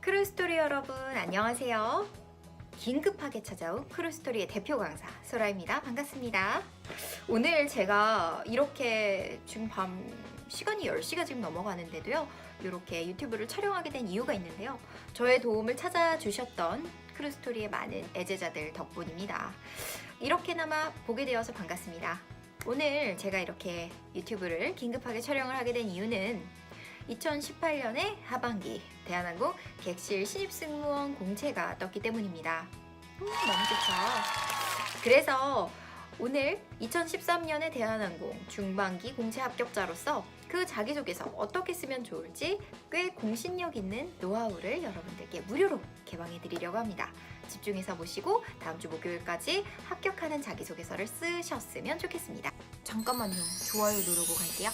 크루스토리 여러분 안녕하세요. 긴급하게 찾아온 크루스토리의 대표 강사 소라입니다. 반갑습니다. 오늘 제가 이렇게 지금 시간이 10시가 지금 넘어가는데도요, 이렇게 유튜브를 촬영하게 된 이유가 있는데요, 저의 도움을 찾아주셨던 크루스토리의 많은 애제자들 덕분입니다. 이렇게나마 보게 되어서 반갑습니다. 오늘 제가 이렇게 유튜브를 긴급하게 촬영을 하게 된 이유는 2018년의 하반기 대한항공 객실 신입승무원 공채가 떴기 때문입니다. 너무 좋죠. 그래서 오늘 2013년의 대한항공 중반기 공채 합격자로서 그 자기소개서 어떻게 쓰면 좋을지 꽤 공신력 있는 노하우를 여러분들께 무료로 개방해 드리려고 합니다. 집중해서 보시고 다음 주 목요일까지 합격하는 자기소개서를 쓰셨으면 좋겠습니다. 잠깐만요. 좋아요 누르고 갈게요.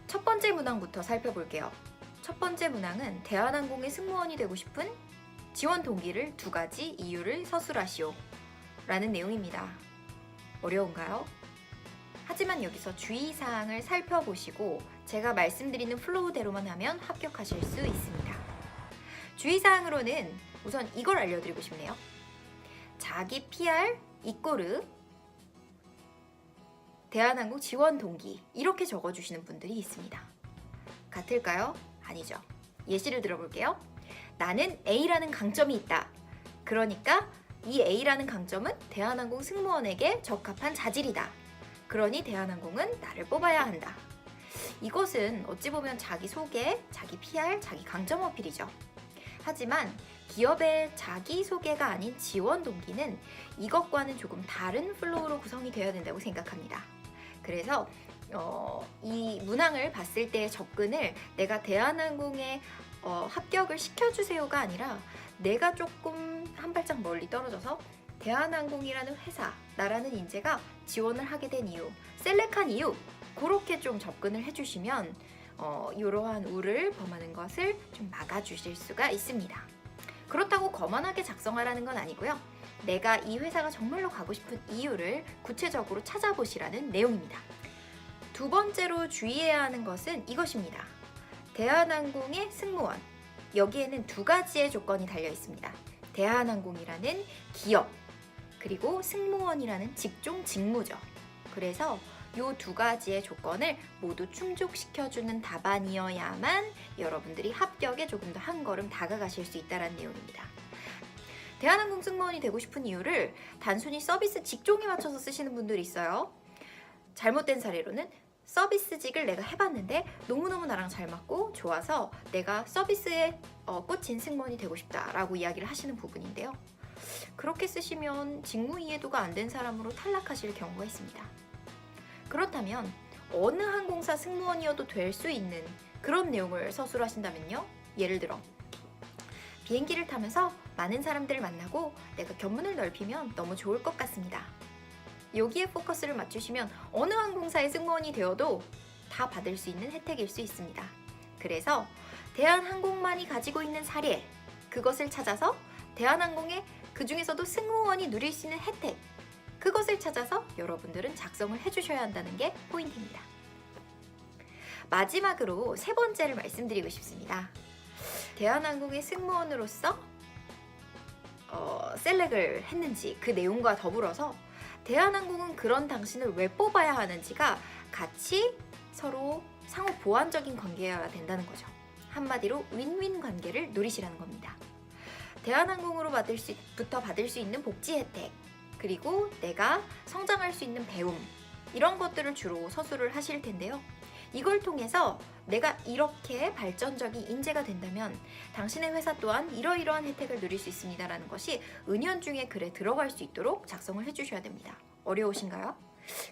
첫 번째 문항부터 살펴볼게요. 첫 번째 문항은 대한항공의 승무원이 되고 싶은 지원 동기를 2가지 이유를 서술하시오 라는 내용입니다. 어려운가요? 하지만 여기서 주의사항을 살펴보시고 제가 말씀드리는 플로우대로만 하면 합격하실 수 있습니다. 주의사항으로는 우선 이걸 알려드리고 싶네요. 자기 PR 이꼬르 대한항공 지원 동기 이렇게 적어주시는 분들이 있습니다. 같을까요? 아니죠. 예시를 들어볼게요. 나는 A라는 강점이 있다. 그러니까 이 A라는 강점은 대한항공 승무원에게 적합한 자질이다. 그러니 대한항공은 나를 뽑아야 한다. 이것은 어찌 보면 자기 소개, 자기 PR, 자기 강점 어필이죠. 하지만 기업의 자기소개가 아닌 지원 동기는 이것과는 조금 다른 플로우로 구성이 되어야 된다고 생각합니다. 그래서 이 문항을 봤을 때의 접근을 내가 대한항공에 합격을 시켜주세요가 아니라 내가 조금 한 발짝 멀리 떨어져서 대한항공이라는 회사, 나라는 인재가 지원을 하게 된 이유, 셀렉한 이유, 그렇게 좀 접근을 해주시면 이러한 우를 범하는 것을 좀 막아주실 수가 있습니다. 그렇다고 거만하게 작성하라는 건 아니고요. 내가 이 회사가 정말로 가고 싶은 이유를 구체적으로 찾아보시라는 내용입니다. 두 번째로 주의해야 하는 것은 이것입니다. 대한항공의 승무원. 여기에는 2가지의 조건이 달려 있습니다. 대한항공이라는 기업, 그리고 승무원이라는 직종 직무죠. 그래서 이 2가지의 조건을 모두 충족시켜주는 답안이어야만 여러분들이 합격에 조금 더 한 걸음 다가가실 수 있다는 내용입니다. 대한항공 승무원이 되고 싶은 이유를 단순히 서비스 직종에 맞춰서 쓰시는 분들이 있어요. 잘못된 사례로는 서비스직을 내가 해봤는데 너무너무 나랑 잘 맞고 좋아서 내가 서비스에 꽂힌 승무원이 되고 싶다라고 이야기를 하시는 부분인데요. 그렇게 쓰시면 직무 이해도가 안 된 사람으로 탈락하실 경우가 있습니다. 그렇다면 어느 항공사 승무원이어도 될 수 있는 그런 내용을 서술하신다면요. 예를 들어 비행기를 타면서 많은 사람들을 만나고 내가 견문을 넓히면 너무 좋을 것 같습니다. 여기에 포커스를 맞추시면 어느 항공사의 승무원이 되어도 다 받을 수 있는 혜택일 수 있습니다. 그래서 대한항공만이 가지고 있는 사례, 그것을 찾아서 대한항공의 그 중에서도 승무원이 누릴 수 있는 혜택, 그것을 찾아서 여러분들은 작성을 해주셔야 한다는 게 포인트입니다. 마지막으로 3번째를 말씀드리고 싶습니다. 대한항공의 승무원으로서 셀렉을 했는지 그 내용과 더불어서 대한항공은 그런 당신을 왜 뽑아야 하는지가 같이 서로 상호 보완적인 관계여야 된다는 거죠. 한마디로 윈윈 관계를 누리시라는 겁니다. 대한항공으로 받을 수 있는 복지 혜택, 그리고 내가 성장할 수 있는 배움, 이런 것들을 주로 서술을 하실 텐데요. 이걸 통해서 내가 이렇게 발전적인 인재가 된다면 당신의 회사 또한 이러이러한 혜택을 누릴 수 있습니다라는 것이 은연중에 글에 들어갈 수 있도록 작성을 해주셔야 됩니다. 어려우신가요?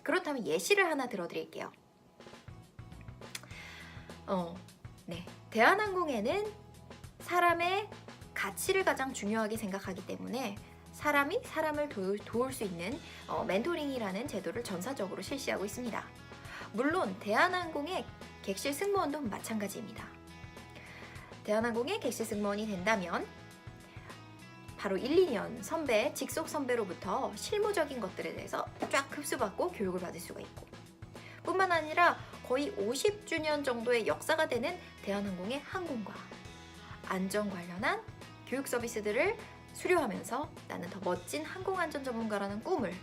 그렇다면 예시를 하나 들어드릴게요. 네. 대한항공에는 사람의 가치를 가장 중요하게 생각하기 때문에 사람이 사람을 도울 수 있는 멘토링이라는 제도를 전사적으로 실시하고 있습니다. 물론 대한항공의 객실 승무원도 마찬가지입니다. 대한항공의 객실 승무원이 된다면 바로 1, 2년 선배, 직속 선배로부터 실무적인 것들에 대해서 쫙 흡수받고 교육을 받을 수가 있고, 뿐만 아니라 거의 50주년 정도의 역사가 되는 대한항공의 항공과 안전 관련한 교육 서비스들을 수료하면서 나는 더 멋진 항공안전 전문가라는 꿈을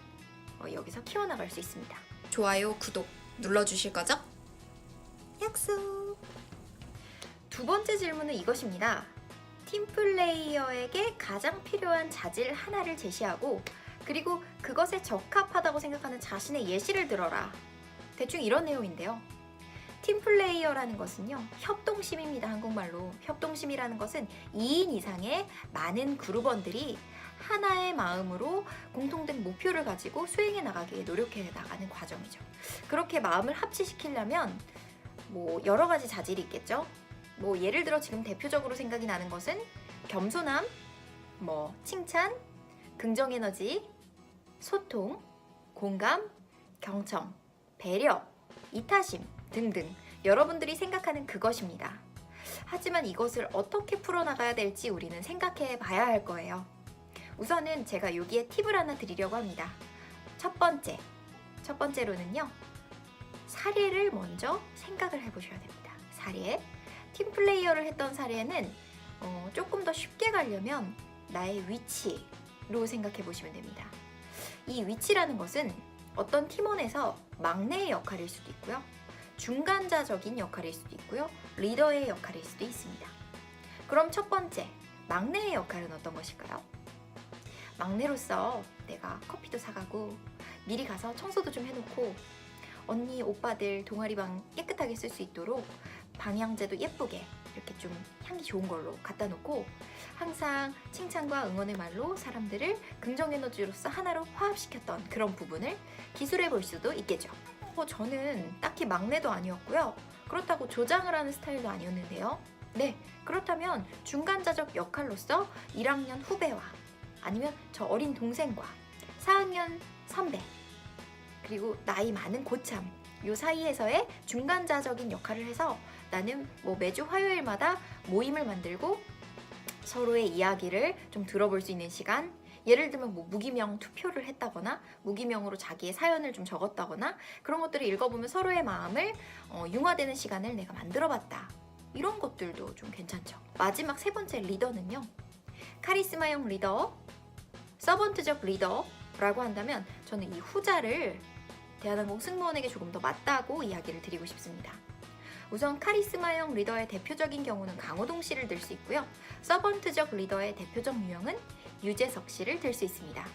여기서 키워나갈 수 있습니다. 좋아요, 구독 눌러주실 거죠? 약속! 두 번째 질문은 이것입니다. 팀플레이어에게 가장 필요한 자질 하나를 제시하고 그리고 그것에 적합하다고 생각하는 자신의 예시를 들어라. 대충 이런 내용인데요. 팀플레이어라는 것은요, 협동심입니다. 한국말로. 협동심이라는 것은 2인 이상의 많은 그룹원들이 하나의 마음으로 공통된 목표를 가지고 수행해 나가기에 노력해 나가는 과정이죠. 그렇게 마음을 합치시키려면 여러 가지 자질이 있겠죠. 예를 들어 지금 대표적으로 생각이 나는 것은 겸손함, 칭찬, 긍정에너지, 소통, 공감, 경청, 배려, 이타심 등등 여러분들이 생각하는 그것입니다. 하지만 이것을 어떻게 풀어나가야 될지 우리는 생각해 봐야 할 거예요. 우선은 제가 여기에 팁을 하나 드리려고 합니다. 첫 번째로는요. 사례를 먼저 생각을 해보셔야 됩니다. 사례. 팀플레이어를 했던 사례는 조금 더 쉽게 가려면 나의 위치로 생각해 보시면 됩니다. 이 위치라는 것은 어떤 팀원에서 막내의 역할일 수도 있고요. 중간자적인 역할일 수도 있고요. 리더의 역할일 수도 있습니다. 그럼 첫 번째, 막내의 역할은 어떤 것일까요? 막내로서 내가 커피도 사가고 미리 가서 청소도 좀 해놓고 언니, 오빠들 동아리방 깨끗하게 쓸 수 있도록 방향제도 예쁘게 이렇게 좀 향기 좋은 걸로 갖다 놓고 항상 칭찬과 응원의 말로 사람들을 긍정 에너지로서 하나로 화합시켰던 그런 부분을 기술해 볼 수도 있겠죠. 저는 딱히 막내도 아니었고요. 그렇다고 조장을 하는 스타일도 아니었는데요. 네, 그렇다면 중간자적 역할로서 1학년 후배와 아니면 저 어린 동생과 4학년 선배 그리고 나이 많은 고참 요 사이에서의 중간자적인 역할을 해서 나는 매주 화요일마다 모임을 만들고 서로의 이야기를 좀 들어볼 수 있는 시간, 예를 들면 무기명 투표를 했다거나 무기명으로 자기의 사연을 좀 적었다거나 그런 것들을 읽어보면 서로의 마음을 융화되는 시간을 내가 만들어봤다. 이런 것들도 좀 괜찮죠. 마지막 세 번째 리더는요. 카리스마형 리더, 서번트적 리더라고 한다면 저는 이 후자를 대한항공 승무원에게 조금 더 맞다고 이야기를 드리고 싶습니다. 우선 카리스마형 리더의 대표적인 경우는 강호동 씨를 들 수 있고요. 서번트적 리더의 대표적 유형은 유재석 씨를 들 수 있습니다.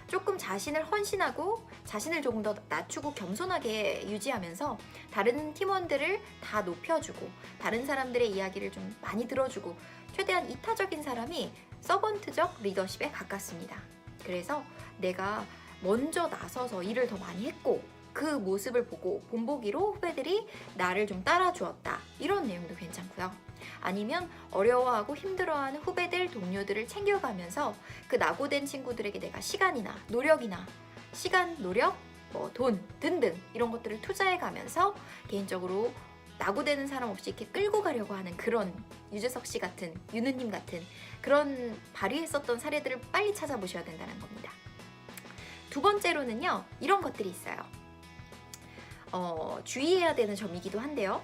조금 자신을 헌신하고 자신을 조금 더 낮추고 겸손하게 유지하면서 다른 팀원들을 다 높여주고 다른 사람들의 이야기를 좀 많이 들어주고 최대한 이타적인 사람이 서번트적 리더십에 가깝습니다. 그래서 내가 먼저 나서서 일을 더 많이 했고 그 모습을 보고 본보기로 후배들이 나를 좀 따라주었다. 이런 내용도 괜찮고요. 아니면 어려워하고 힘들어하는 후배들, 동료들을 챙겨가면서 그 낙오된 친구들에게 내가 시간이나 노력이나 시간, 노력, 돈 등등 이런 것들을 투자해가면서 개인적으로 낙오되는 사람 없이 이렇게 끌고 가려고 하는 그런 유재석 씨 같은, 유느님 같은 그런 발휘했었던 사례들을 빨리 찾아보셔야 된다는 겁니다. 두 번째로는요, 이런 것들이 있어요. 주의해야 되는 점이기도 한데요.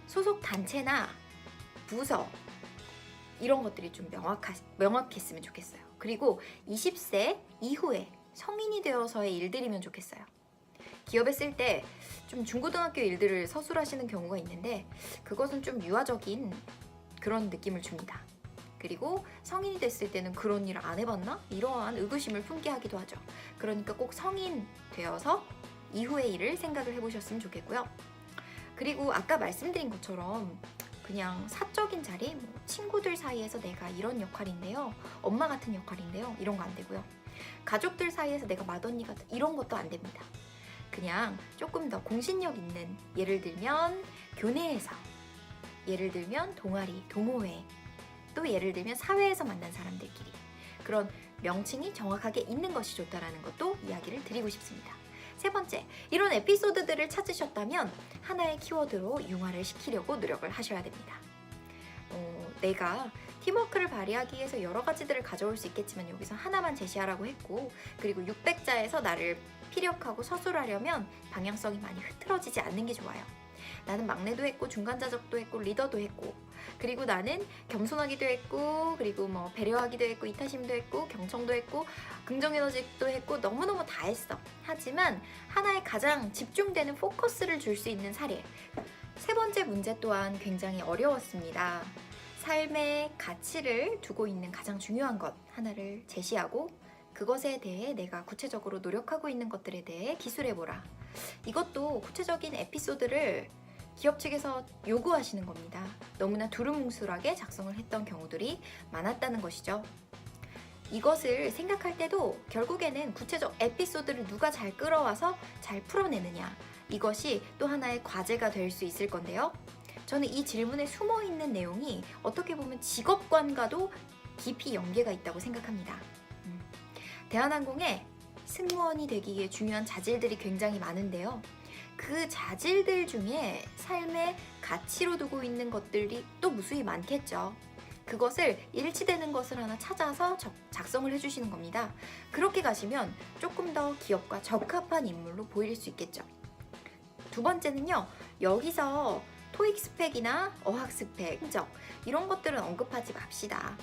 소속 단체나 부서 이런 것들이 좀 명확했으면 좋겠어요. 그리고 20세 이후에 성인이 되어서의 일들이면 좋겠어요. 기업에 쓸 때 좀 중고등학교 일들을 서술하시는 경우가 있는데 그것은 좀 유아적인 그런 느낌을 줍니다. 그리고 성인이 됐을 때는 그런 일을 안 해봤나? 이러한 의구심을 품게 하기도 하죠. 그러니까 꼭 성인 되어서 이후의 일을 생각을 해보셨으면 좋겠고요. 그리고 아까 말씀드린 것처럼 그냥 사적인 자리, 친구들 사이에서 내가 이런 역할인데요, 엄마 같은 역할인데요, 이런 거 안 되고요. 가족들 사이에서 내가 맏언니 같은 이런 것도 안 됩니다. 그냥 조금 더 공신력 있는, 예를 들면 교내에서, 예를 들면 동아리, 동호회, 또 예를 들면 사회에서 만난 사람들끼리 그런 명칭이 정확하게 있는 것이 좋다라는 것도 이야기를 드리고 싶습니다. 세 번째, 이런 에피소드들을 찾으셨다면 하나의 키워드로 융화를 시키려고 노력을 하셔야 됩니다. 내가 팀워크를 발휘하기 위해서 여러 가지들을 가져올 수 있겠지만 여기서 하나만 제시하라고 했고, 그리고 600자에서 나를 피력하고 서술하려면 방향성이 많이 흐트러지지 않는 게 좋아요. 나는 막내도 했고 중간자적도 했고 리더도 했고 그리고 나는 겸손하기도 했고 그리고 뭐 배려하기도 했고 이타심도 했고 경청도 했고 긍정에너지도 했고 너무너무 다 했어. 하지만 하나에 가장 집중되는 포커스를 줄 수 있는 사례. 세 번째 문제 또한 굉장히 어려웠습니다. 삶의 가치를 두고 있는 가장 중요한 것 하나를 제시하고 그것에 대해 내가 구체적으로 노력하고 있는 것들에 대해 기술해보라. 이것도 구체적인 에피소드를 기업 측에서 요구하시는 겁니다. 너무나 두루뭉술하게 작성을 했던 경우들이 많았다는 것이죠. 이것을 생각할 때도 결국에는 구체적 에피소드를 누가 잘 끌어와서 잘 풀어내느냐, 이것이 또 하나의 과제가 될 수 있을 건데요. 저는 이 질문에 숨어있는 내용이 어떻게 보면 직업관과도 깊이 연계가 있다고 생각합니다. 대한항공에 승무원이 되기 위해 중요한 자질들이 굉장히 많은데요. 그 자질들 중에 삶의 가치로 두고 있는 것들이 또 무수히 많겠죠. 그것을 일치되는 것을 하나 찾아서 작성을 해주시는 겁니다. 그렇게 가시면 조금 더 기업과 적합한 인물로 보일 수 있겠죠. 두 번째는요. 여기서 토익 스펙이나 어학 스펙, 성적 이런 것들은 언급하지 맙시다.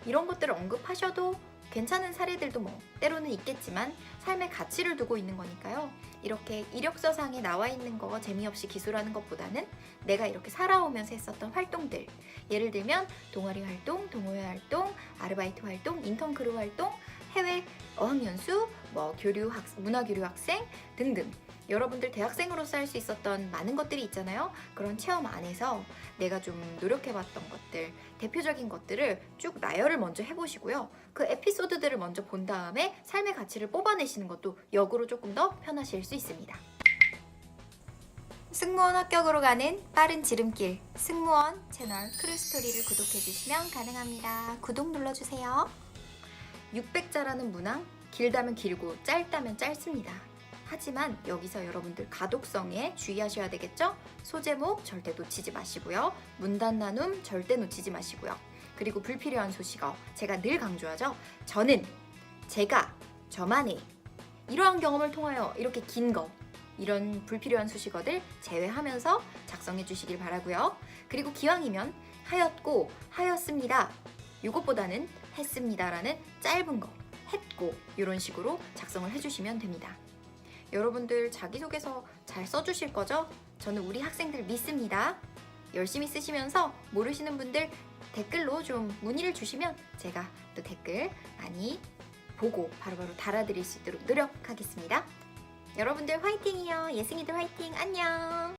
이런 것들을 언급하셔도 괜찮은 사례들도 뭐 때로는 있겠지만 삶의 가치를 두고 있는 거니까요. 이렇게 이력서상에 나와 있는 거 재미없이 기술하는 것보다는 내가 이렇게 살아오면서 했었던 활동들, 예를 들면 동아리 활동, 동호회 활동, 아르바이트 활동, 인턴 크루 활동, 해외 어학연수, 뭐 문화교류 학생 등등 여러분들 대학생으로서 할 수 있었던 많은 것들이 있잖아요. 그런 체험 안에서 내가 좀 노력해봤던 것들, 대표적인 것들을 쭉 나열을 먼저 해보시고요. 그 에피소드들을 먼저 본 다음에 삶의 가치를 뽑아내시는 것도 역으로 조금 더 편하실 수 있습니다. 승무원 합격으로 가는 빠른 지름길, 승무원 채널 크루스토리를 구독해주시면 가능합니다. 구독 눌러주세요. 600자라는 문항, 길다면 길고 짧다면 짧습니다. 하지만 여기서 여러분들 가독성에 주의하셔야 되겠죠? 소제목 절대 놓치지 마시고요. 문단 나눔 절대 놓치지 마시고요. 그리고 불필요한 소식어, 제가 늘 강조하죠. 저는, 제가, 저만의 이러한 경험을 통하여 이렇게 긴 거, 이런 불필요한 수식어들 제외하면서 작성해 주시길 바라고요. 그리고 기왕이면 하였고, 하였습니다. 이것보다는 했습니다라는 짧은 거, 했고 이런 식으로 작성을 해주시면 됩니다. 여러분들 자기소개서 잘 써주실 거죠? 저는 우리 학생들 믿습니다. 열심히 쓰시면서 모르시는 분들 댓글로 좀 문의를 주시면 제가 또 댓글 많이 보고 바로바로 달아드릴 수 있도록 노력하겠습니다. 여러분들 화이팅이요. 예승이들 화이팅. 안녕.